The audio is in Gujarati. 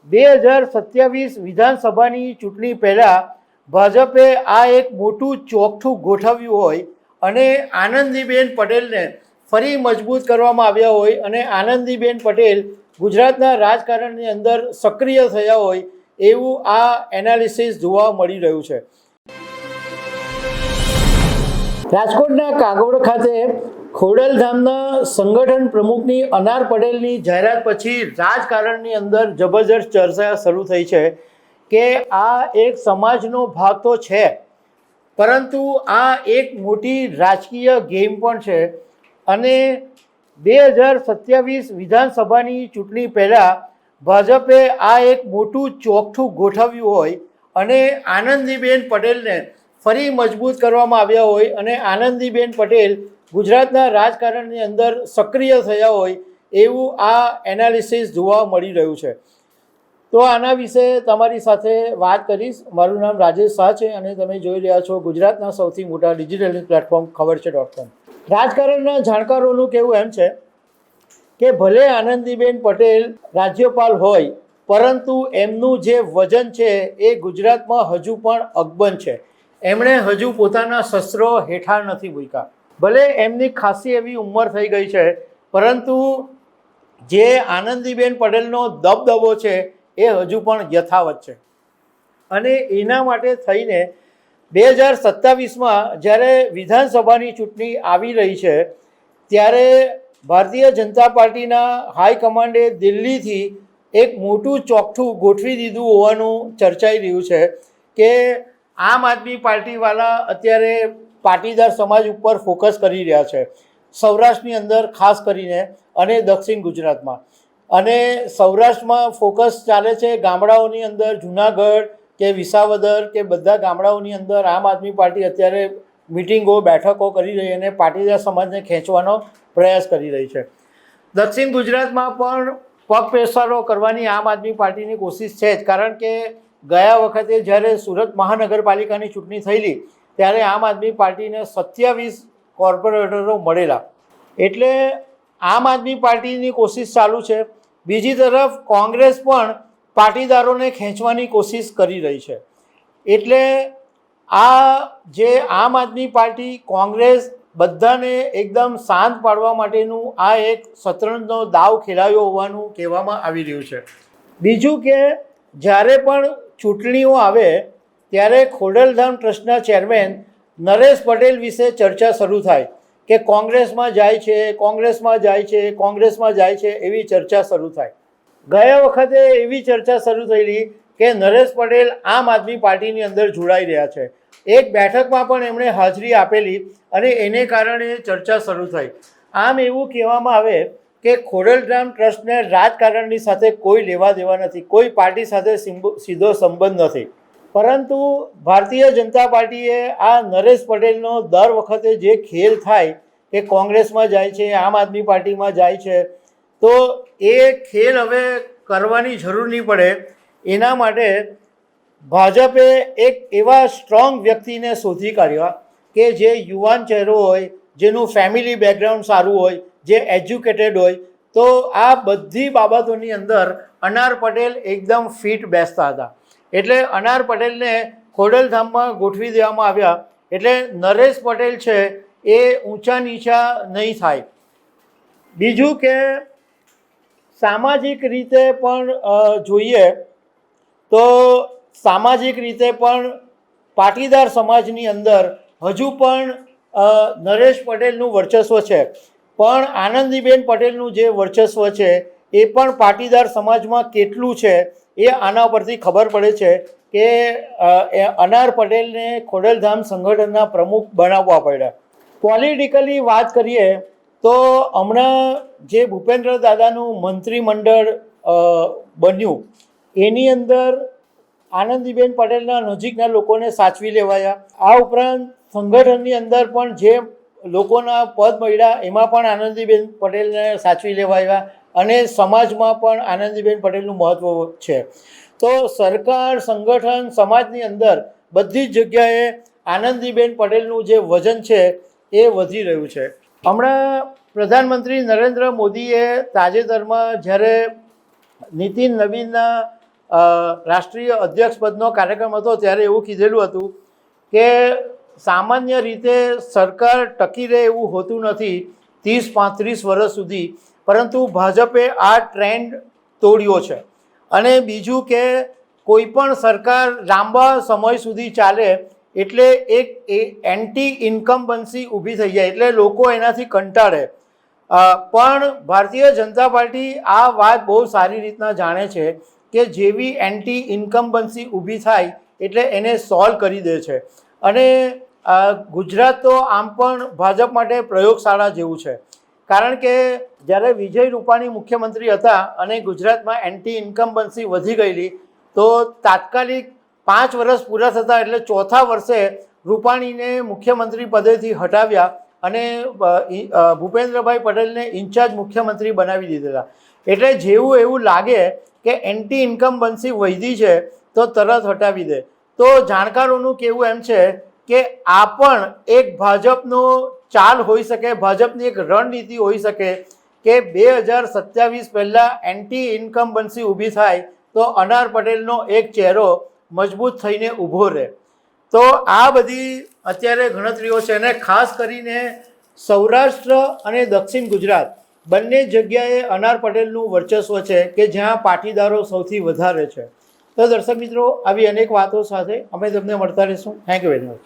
2027 વિધાનસભાની ચૂંટણી પહેલાં ભાજપે આ એક મોટું ચોકઠું ગોઠવ્યું હોય અને આનંદીબેન પટેલને ફરી મજબૂત કરવામાં આવ્યા હોય અને આનંદીબેન પટેલ ગુજરાતના રાજકારણની અંદર સક્રિય થયા હોય એવું આ એનાલિસિસ જોવા મળી રહ્યું છે। રાજકોટના કાગોડ ખાતે ખોડલધામના સંગઠન પ્રમુખની અનાર પટેલની જાહેરાત પછી રાજકારણની અંદર જબરજસ્ત ચર્ચા શરૂ થઈ છે કે આ એક સમાજનો ભાગ તો છે, પરંતુ આ એક મોટી રાજકીય ગેમ પણ છે અને 2027 વિધાનસભાની ચૂંટણી પહેલાં ભાજપે આ એક મોટું ચોકઠું ગોઠવ્યું હોય અને આનંદીબેન પટેલને ફરી મજબૂત કરવામાં આવ્યા હોય અને આનંદીબેન પટેલ ગુજરાતના રાજકારણની અંદર સક્રિય થયા હોય એવું આ એનાલિસિસ જોવા મળી રહ્યું છે। તો આના વિશે તમારી સાથે વાત કરીશ। મારું નામ રાજેશ શાહ છે અને તમે જોઈ રહ્યા છો ગુજરાતના સૌથી મોટા ડિજિટલ પ્લેટફોર્મ ખબરછે.com। રાજકારણના જાણકારોનું કહેવું એમ છે કે ભલે આનંદીબેન પટેલ રાજ્યપાલ હોય, પરંતુ એમનું જે વજન છે એ ગુજરાતમાં હજુ પણ અકબંધ છે। એમણે હજુ પોતાના શસ્ત્રો હેઠળ નથી મૂક્યા। ભલે એમની ખાસી એવી ઉંમર થઈ ગઈ છે, પરંતુ જે આનંદીબેન પટેલનો દબદબો છે એ હજુ પણ યથાવત છે અને એના માટે થઈને 2027માં જ્યારે વિધાનસભાની ચૂંટણી આવી રહી છે ત્યારે ભારતીય જનતા પાર્ટીના હાઈકમાન્ડે દિલ્હીથી એક મોટું ચોકઠું ગોઠવી દીધું હોવાનું ચર્ચાઈ રહ્યું છે કે આમ આદમી પાર્ટીવાળા અત્યારે પાટીદાર સમાજ ઉપર ફોકસ કરી રહ્યા છે, સૌરાષ્ટ્રની અંદર ખાસ કરીને અને દક્ષિણ ગુજરાતમાં। અને સૌરાષ્ટ્રમાં ફોકસ ચાલે છે ગામડાઓની અંદર, જુનાગઢ કે વિસાવદર કે બધા ગામડાઓની અંદર આમ આદમી પાર્ટી અત્યારે મિટિંગો બેઠકો કરી રહી અને પાટીદાર સમાજને ખેંચવાનો પ્રયાસ કરી રહી છે। દક્ષિણ ગુજરાતમાં પણ પગ પેસારો કરવાની આમ આદમી પાર્ટીની કોશિશ છે જ, કારણ કે ગયા વખતે જ્યારે સુરત મહાનગરપાલિકાની ચૂંટણી થયેલી ત્યારે આમ આદમી પાર્ટીને 27 કોર્પોરેટરો મળેલા, એટલે આમ આદમી પાર્ટીની કોશિશ ચાલુ છે। બીજી તરફ કોંગ્રેસ પણ પાટીદારોને ખેંચવાની કોશિશ કરી રહી છે। એટલે આ જે આમ આદમી પાર્ટી, કોંગ્રેસ બધાને એકદમ શાંત પાડવા માટેનું આ એક શતરંજનો દાવ ખેલાયો હોવાનું કહેવામાં આવી રહ્યું છે। બીજું કે જ્યારે પણ ચૂંટણીઓ આવે ત્યારે ખોડલધામ ટ્રસ્ટના ચેરમેન નરેશ પટેલ વિશે ચર્ચા શરૂ થાય કે કોંગ્રેસમાં જાય છે, કોંગ્રેસમાં જાય છે, કોંગ્રેસમાં જાય છે, એવી ચર્ચા શરૂ થાય। ગયા વખતે એવી ચર્ચા શરૂ થયેલી કે નરેશ પટેલ આમ આદમી પાર્ટીની અંદર જોડાઈ રહ્યા છે। એક બેઠકમાં પણ એમણે હાજરી આપેલી અને એને કારણે ચર્ચા શરૂ થઈ। આમ એવું કહેવામાં આવે કે ખોડલધામ ટ્રસ્ટને રાજકારણની સાથે કોઈ લેવા દેવા નથી, કોઈ પાર્ટી સાથે સીધો સંબંધ નથી, પરંતુ ભારતીય જનતા પાર્ટીએ આ નરેશ પટેલનો દર વખતે જે ખેલ થાય કે કોંગ્રેસમાં જાય છે, આમ આદમી પાર્ટીમાં જાય છે, તો એ ખેલ હવે કરવાની જરૂર નહીં પડે। એના માટે ભાજપે એક એવા સ્ટ્રોંગ વ્યક્તિને શોધી કાઢ્યા કે જે યુવાન ચહેરો હોય, જેનું ફેમિલી બેકગ્રાઉન્ડ સારું હોય, જે એજ્યુકેટેડ હોય, તો આ બધી બાબતોની અંદર અનાર પટેલ એકદમ ફિટ બેસતા હતા। એટલે અનાર પટેલને ખોડલધામમાં ગોઠવી દેવામાં આવ્યા। એટલે નરેશ પટેલ છે એ ઊંચા નીચા નહીં થાય। બીજું કે સામાજિક રીતે પણ જોઈએ તો સામાજિક રીતે પણ પાટીદાર સમાજની અંદર હજુ પણ નરેશ પટેલનું વર્ચસ્વ છે, પણ આનંદીબેન પટેલનું જે વર્ચસ્વ છે એ પણ પાટીદાર સમાજમાં કેટલું છે એ આના પરથી ખબર પડે છે કે અનાર પટેલને ખોડલધામ સંગઠનના પ્રમુખ બનાવવા પડ્યા। પોલિટિકલી વાત કરીએ તો હમણાં જે ભૂપેન્દ્ર દાદાનું મંત્રીમંડળ બન્યું એની અંદર આનંદીબેન પટેલના નજીકના લોકોને સાચવી લેવાયા। આ ઉપરાંત સંગઠનની અંદર પણ જે લોકોના પદ મળ્યા એમાં પણ આનંદીબેન પટેલને સાચવી લેવાયા અને સમાજમાં પણ આનંદીબેન પટેલનું મહત્ત્વ છે। તો સરકાર, સંગઠન, સમાજની અંદર બધી જ જગ્યાએ આનંદીબેન પટેલનું જે વજન છે એ વધી રહ્યું છે। હમણાં પ્રધાનમંત્રી નરેન્દ્ર મોદીએ તાજેતરમાં જ્યારે નીતિન નવીનના રાષ્ટ્રીય અધ્યક્ષ પદનો કાર્યક્રમ હતો ત્યારે એવું કીધેલું હતું કે સામાન્ય રીતે સરકાર ટકી રહે એવું હોતું નથી 30-35 વર્ષ સુધી, પરંતુ ભાજપે આ ટ્રેન્ડ તોડ્યો છે. અને બીજું કે કોઈ પણ સરકાર લાંબા સમય સુધી ચાલે એટલે એક એન્ટી ઇન્કમ્બન્સી ઊભી થઈ જાય, એટલે લોકો એનાથી કંટાળે. પણ ભારતીય જનતા પાર્ટી આ વાત બહુ સારી રીતના જાણે છે કે જેવી એન્ટી ઇન્કમ્બન્સી ઊભી થાય એટલે એને સોલ્વ કરી દે છે. અને ગુજરાત તો આમ પણ ભાજપ માટે પ્રયોગશાળા જેવું છે, કારણ કે જ્યારે વિજય રૂપાણી મુખ્યમંત્રી હતા અને ગુજરાતમાં એન્ટી ઇન્કમ્બન્સી વધી ગયેલી, તો તાત્કાલિક 5 વર્ષ પૂરા થતા એટલે ચોથા વર્ષે રૂપાણીને મુખ્યમંત્રી પદેથી હટાવ્યા અને ભૂપેન્દ્રભાઈ પટેલને ઇન્ચાર્જ મુખ્યમંત્રી બનાવી દીધેલા. એટલે જેવું એવું લાગે કે એન્ટી ઇન્કમ્બન્સી વધી છે તો તરત હટાવી દે. તો જાણકારોનું કહેવું એમ છે કે આ પણ એક ભાજપનો ચાલ હોઈ શકે, ભાજપની એક રણનીતિ હોઈ શકે કે 2027 પહેલાં એન્ટી ઇન્કમ્બન્સી ઊભી થાય તો અનાર પટેલનો એક ચહેરો મજબૂત થઈને ઊભો રહે. તો આ બધી અત્યારે ગણતરીઓ છે, અને ખાસ કરીને સૌરાષ્ટ્ર અને દક્ષિણ ગુજરાત બંને જગ્યાએ અનાર પટેલનું વર્ચસ્વ છે કે જ્યાં પાટીદારો સૌથી વધારે છે. તો દર્શક મિત્રો, આવી અનેક વાતો સાથે અમે તમને મળતા રહીશું. Thank you very much.